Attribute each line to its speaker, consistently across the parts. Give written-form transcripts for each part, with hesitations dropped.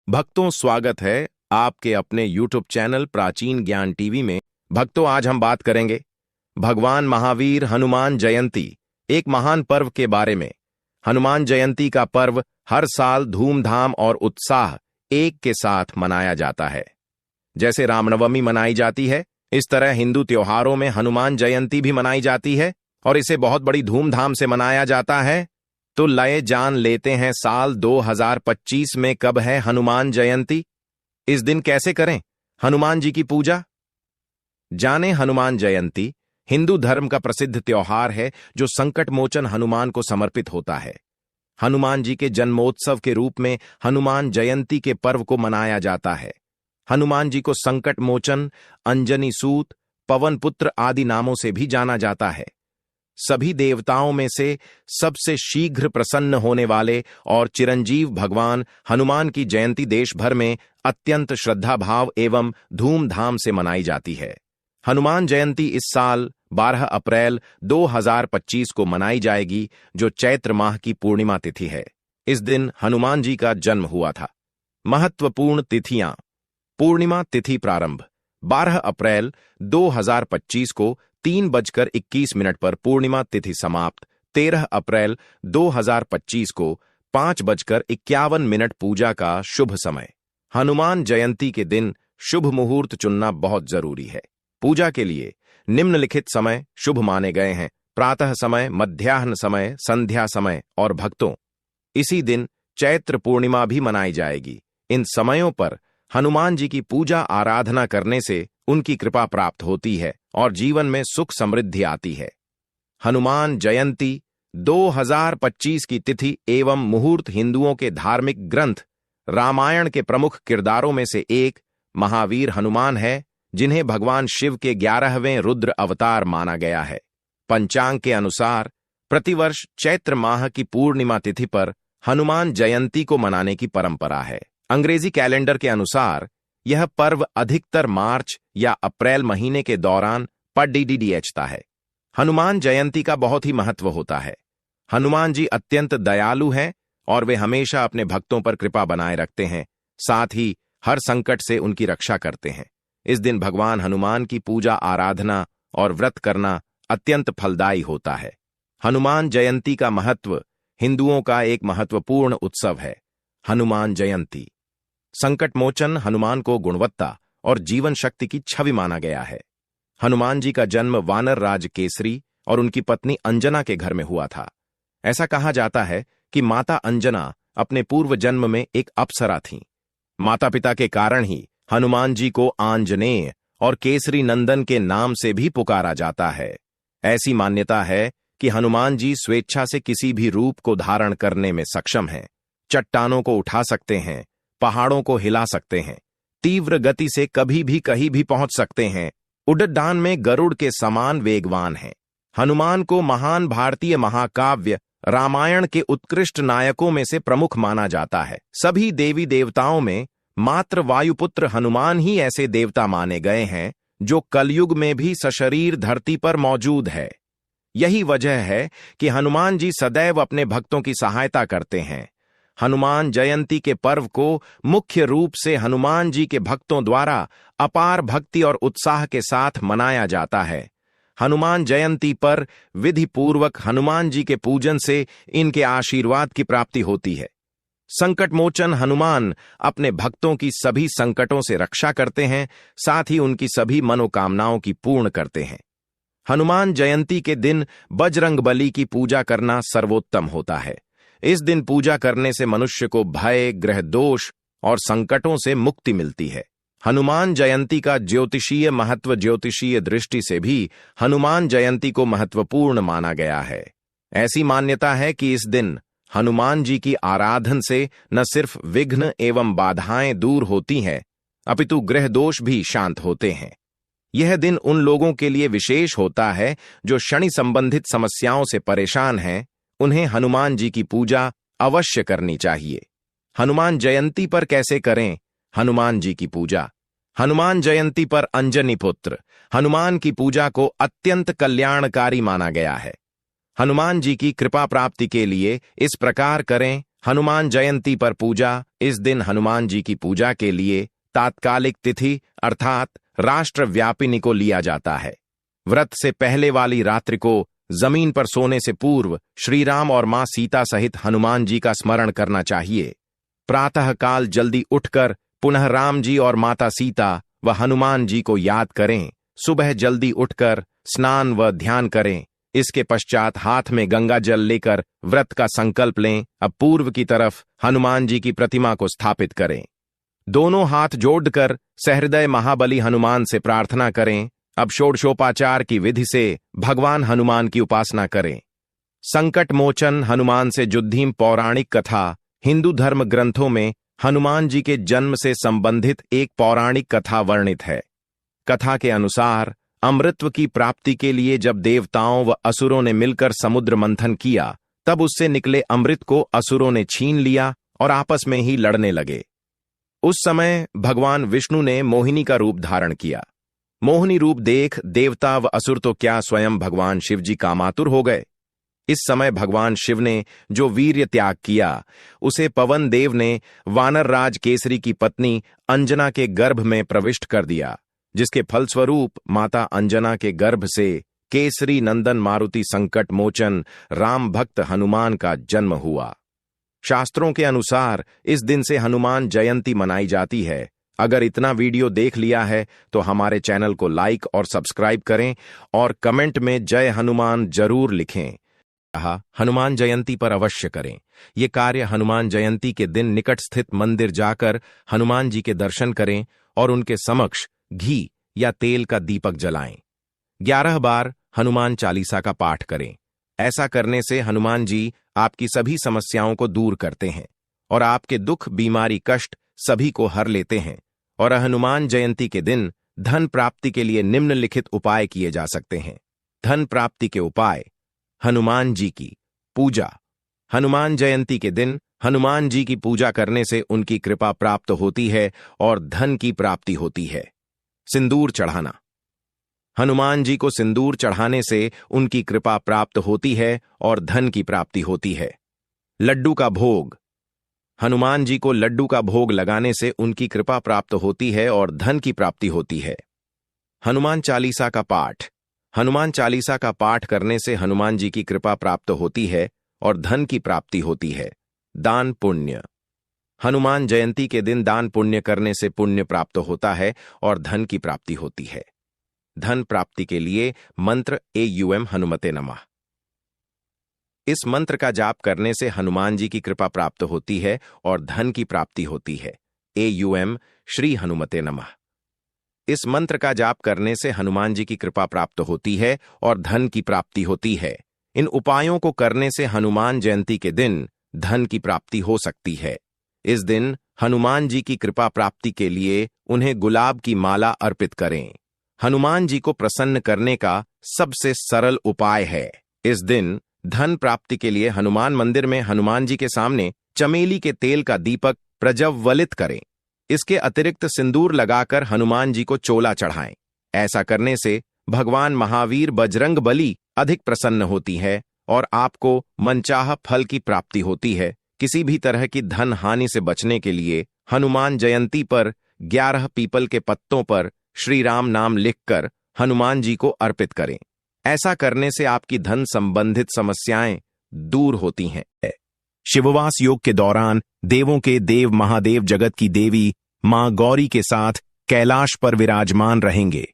Speaker 1: भक्तों, स्वागत है आपके अपने YouTube चैनल प्राचीन ज्ञान टीवी में। भक्तों, आज हम बात करेंगे भगवान महावीर हनुमान जयंती, एक महान पर्व के बारे में। हनुमान जयंती का पर्व हर साल धूमधाम और उत्साह एक के साथ मनाया जाता है। जैसे रामनवमी मनाई जाती है, इस तरह हिंदू त्योहारों में हनुमान जयंती भी मनाई जाती है और इसे बहुत बड़ी धूमधाम से मनाया जाता है। तो लय जान लेते हैं साल 2025 में कब है हनुमान जयंती। इस दिन कैसे करें हनुमान जी की पूजा। जाने हनुमान जयंती हिंदू धर्म का प्रसिद्ध त्योहार है जो संकट मोचन हनुमान को समर्पित होता है। हनुमान जी के जन्मोत्सव के रूप में हनुमान जयंती के पर्व को मनाया जाता है। हनुमान जी को संकट मोचन, अंजनी सूत, पवन पुत्र आदि नामों से भी जाना जाता है। सभी देवताओं में से सबसे शीघ्र प्रसन्न होने वाले और चिरंजीव भगवान हनुमान की जयंती देश भर में अत्यंत श्रद्धा भाव एवं धूमधाम से मनाई जाती है। हनुमान जयंती इस साल 12 अप्रैल 2025 को मनाई जाएगी, जो चैत्र माह की पूर्णिमा तिथि है। इस दिन हनुमान जी का जन्म हुआ था। महत्वपूर्ण तिथियां। पूर्णिमा तिथि प्रारंभ 12 अप्रैल 2025 को 3:21 पर पूर्णिमा तिथि समाप्त। 13 अप्रैल 2025 को 5:51 पूजा का शुभ समय। हनुमान जयंती के दिन शुभ मुहूर्त चुनना बहुत जरूरी है। पूजा के लिए निम्नलिखित समय शुभ माने गए हैं: प्रातः समय, मध्याह्न समय, संध्या समय और भक्तों, इसी दिन चैत्र पूर्णिमा भी मनाई जाएगी। इन समयों पर हनुमान जी की पूजा आराधना करने से उनकी कृपा प्राप्त होती है और जीवन में सुख समृद्धि आती है। हनुमान जयंती 2025 की तिथि एवं मुहूर्त हिंदुओं के धार्मिक ग्रंथ रामायण के प्रमुख किरदारों में से एक महावीर हनुमान है, जिन्हें भगवान शिव के 11वें रुद्र अवतार माना गया है। पंचांग के अनुसार प्रतिवर्ष चैत्र माह की पूर्णिमा तिथि पर हनुमान जयंती को मनाने की परंपरा है। अंग्रेजी कैलेंडर के अनुसार यह पर्व अधिकतर मार्च या अप्रैल महीने के दौरान पड़ता है। हनुमान जयंती का बहुत ही महत्व होता है। हनुमान जी अत्यंत दयालु हैं और वे हमेशा अपने भक्तों पर कृपा बनाए रखते हैं, साथ ही हर संकट से उनकी रक्षा करते हैं। इस दिन भगवान हनुमान की पूजा आराधना और व्रत करना अत्यंत फलदायी होता है। हनुमान जयंती का महत्व हिंदुओं का एक महत्वपूर्ण उत्सव है। हनुमान जयंती संकट मोचन हनुमान को गुणवत्ता और जीवन शक्ति की छवि माना गया है। हनुमान जी का जन्म वानर राज केसरी और उनकी पत्नी अंजना के घर में हुआ था। ऐसा कहा जाता है कि माता अंजना अपने पूर्व जन्म में एक अप्सरा थीं। माता पिता के कारण ही हनुमान जी को आंजनेय और केसरी नंदन के नाम से भी पुकारा जाता है। ऐसी मान्यता है कि हनुमान जी स्वेच्छा से किसी भी रूप को धारण करने में सक्षम हैं। चट्टानों को उठा सकते हैं, पहाड़ों को हिला सकते हैं, तीव्र गति से कभी भी कहीं भी पहुंच सकते हैं, उड़ान में गरुड़ के समान वेगवान हैं। हनुमान को महान भारतीय महाकाव्य रामायण के उत्कृष्ट नायकों में से प्रमुख माना जाता है। सभी देवी देवताओं में मात्र वायुपुत्र हनुमान ही ऐसे देवता माने गए हैं जो कलयुग में भी सशरीर धरती पर मौजूद है। यही वजह है कि हनुमान जी सदैव अपने भक्तों की सहायता करते हैं। हनुमान जयंती के पर्व को मुख्य रूप से हनुमान जी के भक्तों द्वारा अपार भक्ति और उत्साह के साथ मनाया जाता है। हनुमान जयंती पर विधि पूर्वक हनुमान जी के पूजन से इनके आशीर्वाद की प्राप्ति होती है। संकट मोचन हनुमान अपने भक्तों की सभी संकटों से रक्षा करते हैं, साथ ही उनकी सभी मनोकामनाओं की पूर्ण करते हैं। हनुमान जयंती के दिन बजरंगबली की पूजा करना सर्वोत्तम होता है। इस दिन पूजा करने से मनुष्य को भय, ग्रह दोष और संकटों से मुक्ति मिलती है। हनुमान जयंती का ज्योतिषीय महत्व ज्योतिषीय दृष्टि से भी हनुमान जयंती को महत्वपूर्ण माना गया है। ऐसी मान्यता है कि इस दिन हनुमान जी की आराधन से न सिर्फ विघ्न एवं बाधाएं दूर होती हैं, अपितु ग्रह दोष भी शांत होते हैं। यह दिन उन लोगों के लिए विशेष होता है जो शनि संबंधित समस्याओं से परेशान हैं। उन्हें हनुमान जी की पूजा अवश्य करनी चाहिए। हनुमान जयंती पर कैसे करें हनुमान जी की पूजा। हनुमान जयंती पर अंजनी पुत्र हनुमान की पूजा को अत्यंत कल्याणकारी माना गया है। हनुमान जी की कृपा प्राप्ति के लिए इस प्रकार करें हनुमान जयंती पर पूजा। इस दिन हनुमान जी की पूजा के लिए तात्कालिक तिथि अर्थात राष्ट्रव्यापिनी को लिया जाता है। व्रत से पहले वाली रात्रि को जमीन पर सोने से पूर्व श्री राम और मां सीता सहित हनुमान जी का स्मरण करना चाहिए। प्रातः काल जल्दी उठकर पुनः राम जी और माता सीता व हनुमान जी को याद करें। सुबह जल्दी उठकर स्नान व ध्यान करें। इसके पश्चात हाथ में गंगा जल लेकर व्रत का संकल्प लें। अब पूर्व की तरफ हनुमान जी की प्रतिमा को स्थापित करें। दोनों हाथ जोड़कर सहृदय महाबली हनुमान से प्रार्थना करें। अब षोडशोपचार की विधि से भगवान हनुमान की उपासना करें। संकट मोचन हनुमान से जुद्धीम पौराणिक कथा। हिंदू धर्म ग्रंथों में हनुमान जी के जन्म से संबंधित एक पौराणिक कथा वर्णित है। कथा के अनुसार अमृतत्व की प्राप्ति के लिए जब देवताओं व असुरों ने मिलकर समुद्र मंथन किया, तब उससे निकले अमृत को असुरों ने छीन लिया और आपस में ही लड़ने लगे। उस समय भगवान विष्णु ने मोहिनी का रूप धारण किया। मोहिनी रूप देख देवता व असुर तो क्या, स्वयं भगवान शिव जी कामातुर हो गए। इस समय भगवान शिव ने जो वीर्य त्याग किया, उसे पवन देव ने वानर राज केसरी की पत्नी अंजना के गर्भ में प्रविष्ट कर दिया, जिसके फलस्वरूप माता अंजना के गर्भ से केसरी नंदन मारुति संकट मोचन राम भक्त हनुमान का जन्म हुआ। शास्त्रों के अनुसार इस दिन से हनुमान जयंती मनाई जाती है। अगर इतना वीडियो देख लिया है तो हमारे चैनल को लाइक और सब्सक्राइब करें और कमेंट में जय हनुमान जरूर लिखें। हनुमान जयंती पर अवश्य करें। ये कार्य हनुमान जयंती के दिन निकट स्थित मंदिर जाकर हनुमान जी के दर्शन करें और उनके समक्ष घी या तेल का दीपक जलाएं। 11 बार हनुमान चालीसा का पाठ करें। ऐसा करने से हनुमान जी आपकी सभी समस्याओं को दूर करते हैं और आपके दुख, बीमारी, कष्ट सभी को हर लेते हैं। और हनुमान जयंती के दिन धन प्राप्ति के लिए निम्नलिखित उपाय किए जा सकते हैं। धन प्राप्ति के उपाय। हनुमान जी की पूजा। हनुमान जयंती के दिन हनुमान जी की पूजा करने से उनकी कृपा प्राप्त होती है और धन की प्राप्ति होती है। सिंदूर चढ़ाना। हनुमान जी को सिंदूर चढ़ाने से उनकी कृपा प्राप्त होती है और धन की प्राप्ति होती है। लड्डू का भोग। हनुमान जी को लड्डू का भोग लगाने से उनकी कृपा प्राप्त होती है और धन की प्राप्ति होती है। हनुमान चालीसा का पाठ। हनुमान चालीसा का पाठ करने से हनुमान जी की कृपा प्राप्त होती है और धन की प्राप्ति होती है। दान पुण्य। हनुमान जयंती के दिन दान पुण्य करने से पुण्य प्राप्त होता है और धन की प्राप्ति होती है। धन प्राप्ति के लिए मंत्र एयूएम हनुमते नमः। इस मंत्र का जाप करने से हनुमान जी की कृपा प्राप्त होती है और धन की प्राप्ति होती है। एयूएम श्री हनुमते नमः। इस मंत्र का जाप करने से हनुमान जी की कृपा प्राप्त होती है और धन की प्राप्ति होती है। इन उपायों को करने से हनुमान जयंती के दिन धन की प्राप्ति हो सकती है। इस दिन हनुमान जी की कृपा प्राप्ति के लिए उन्हें गुलाब की माला अर्पित करें। हनुमान जी को प्रसन्न करने का सबसे सरल उपाय है। इस दिन धन प्राप्ति के लिए हनुमान मंदिर में हनुमान जी के सामने चमेली के तेल का दीपक प्रज्वलित करें। इसके अतिरिक्त सिंदूर लगाकर हनुमान जी को चोला चढ़ाएं। ऐसा करने से भगवान महावीर बजरंग बली अधिक प्रसन्न होती है और आपको मनचाहा फल की प्राप्ति होती है। किसी भी तरह की धन हानि से बचने के लिए हनुमान जयंती पर 11 पीपल के पत्तों पर श्री राम नाम लिखकर हनुमान जी को अर्पित करें। ऐसा करने से आपकी धन संबंधित समस्याएं दूर होती हैं। शिववास योग के दौरान देवों के देव महादेव जगत की देवी मां गौरी के साथ कैलाश पर विराजमान रहेंगे।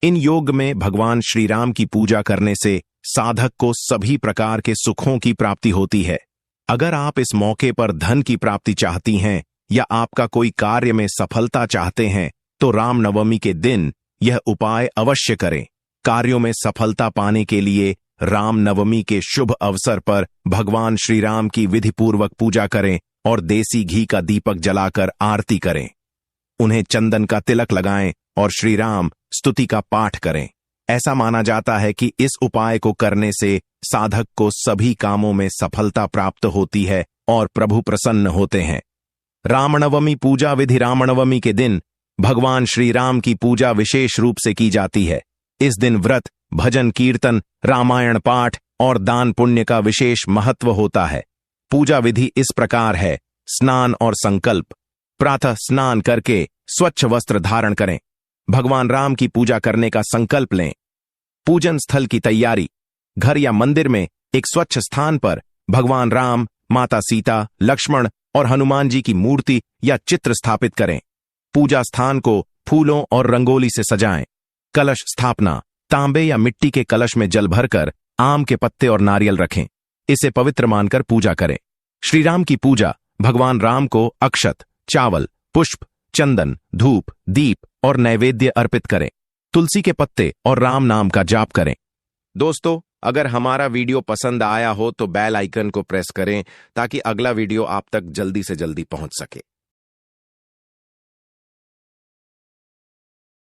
Speaker 1: इन योग में भगवान श्री राम की पूजा करने से साधक को सभी प्रकार के सुखों की प्राप्ति होती है। अगर आप इस मौके पर धन की प्राप्ति चाहती हैं या आपका कोई कार्य में सफलता चाहते हैं तो रामनवमी के दिन यह उपाय अवश्य करें। कार्यों में सफलता पाने के लिए रामनवमी के शुभ अवसर पर भगवान श्री राम की विधिपूर्वक पूजा करें और देसी घी का दीपक जलाकर आरती करें। उन्हें चंदन का तिलक लगाएं और श्री राम स्तुति का पाठ करें। ऐसा माना जाता है कि इस उपाय को करने से साधक को सभी कामों में सफलता प्राप्त होती है और प्रभु प्रसन्न होते हैं। रामनवमी पूजा विधि। रामनवमी के दिन भगवान श्री राम की पूजा विशेष रूप से की जाती है। इस दिन व्रत, भजन, कीर्तन, रामायण पाठ और दान पुण्य का विशेष महत्व होता है। पूजा विधि इस प्रकार है। स्नान और संकल्प। प्रातः स्नान करके स्वच्छ वस्त्र धारण करें। भगवान राम की पूजा करने का संकल्प लें। पूजन स्थल की तैयारी। घर या मंदिर में एक स्वच्छ स्थान पर भगवान राम, माता सीता, लक्ष्मण और हनुमान जी की मूर्ति या चित्र स्थापित करें। पूजा स्थान को फूलों और रंगोली से सजाएं। कलश स्थापना। तांबे या मिट्टी के कलश में जल भरकर आम के पत्ते और नारियल रखें। इसे पवित्र मानकर पूजा करें। श्री राम की पूजा। भगवान राम को अक्षत, चावल, पुष्प, चंदन, धूप, दीप और नैवेद्य अर्पित करें। तुलसी के पत्ते और राम नाम का जाप करें। दोस्तों, अगर हमारा वीडियो पसंद आया हो तो बेल आइकन को प्रेस करें ताकि अगला वीडियो आप तक जल्दी से जल्दी पहुंच सके।